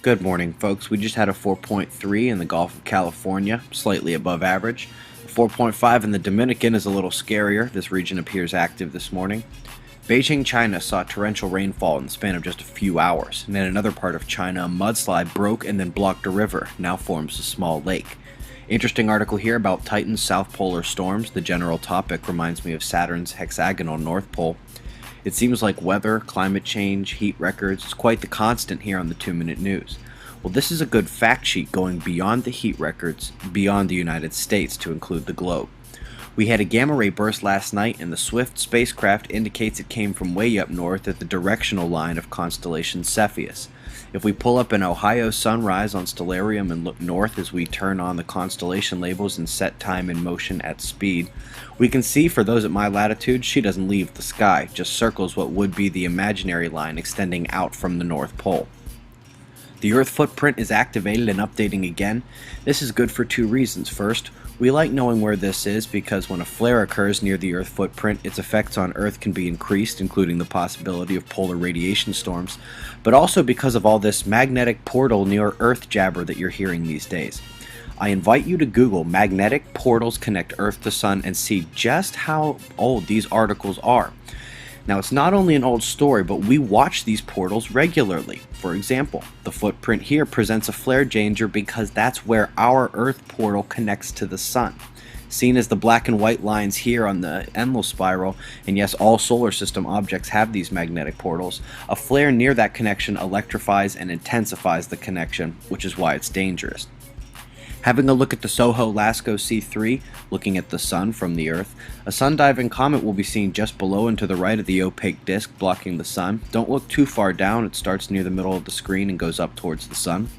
Good morning, folks. We just had a 4.3 in the Gulf of California, slightly above average. 4.5 in the Dominican is a little scarier. This region appears active this morning. Beijing, China saw torrential rainfall in the span of just a few hours, and in another part of China, a mudslide broke and then blocked a river, now forms a small lake. Interesting article here about Titan's south polar storms. The general topic reminds me of Saturn's hexagonal north pole. It seems like weather, climate change, heat records is quite the constant here on the 2-Minute News. Well, this is a good fact sheet going beyond the heat records, beyond the United States to include the globe. We had a gamma ray burst last night, and the Swift spacecraft indicates it came from way up north at the directional line of constellation Cepheus. If we pull up an Ohio sunrise on Stellarium and look north as we turn on the constellation labels and set time in motion at speed, we can see for those at my latitude, she doesn't leave the sky, just circles what would be the imaginary line extending out from the North Pole. The Earth footprint is activated and updating again. This is good for two reasons. First, we like knowing where this is because when a flare occurs near the Earth footprint, its effects on Earth can be increased, including the possibility of polar radiation storms, but also because of all this magnetic portal near Earth jabber that you're hearing these days. I invite you to Google magnetic portals connect Earth to Sun and see just how old these articles are. Now, it's not only an old story, but we watch these portals regularly. For example, the footprint here presents a flare danger because that's where our Earth portal connects to the Sun. Seen as the black and white lines here on the Enlil spiral, and yes, all solar system objects have these magnetic portals, a flare near that connection electrifies and intensifies the connection, which is why it's dangerous. Having a look at the Soho-Lascaux C3, looking at the Sun from the Earth, a sun-diving comet will be seen just below and to the right of the opaque disk blocking the Sun. Don't look too far down, it starts near the middle of the screen and goes up towards the Sun.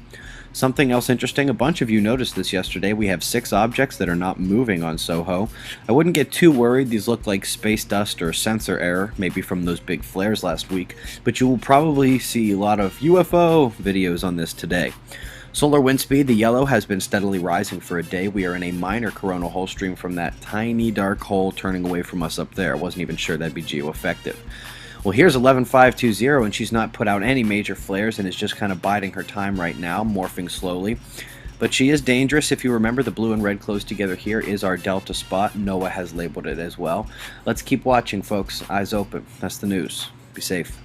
Something else interesting, a bunch of you noticed this yesterday, we have 6 objects that are not moving on Soho. I wouldn't get too worried, these look like space dust or sensor error, maybe from those big flares last week, but you will probably see a lot of UFO videos on this today. Solar wind speed, the yellow, has been steadily rising for a day. We are in a minor coronal hole stream from that tiny dark hole turning away from us up there. I wasn't even sure that'd be geo-effective. Well, here's 11520, and she's not put out any major flares and is just kind of biding her time right now, morphing slowly. But she is dangerous. If you remember, the blue and red close together here is our delta spot. NOAA has labeled it as well. Let's keep watching, folks. Eyes open. That's the news. Be safe.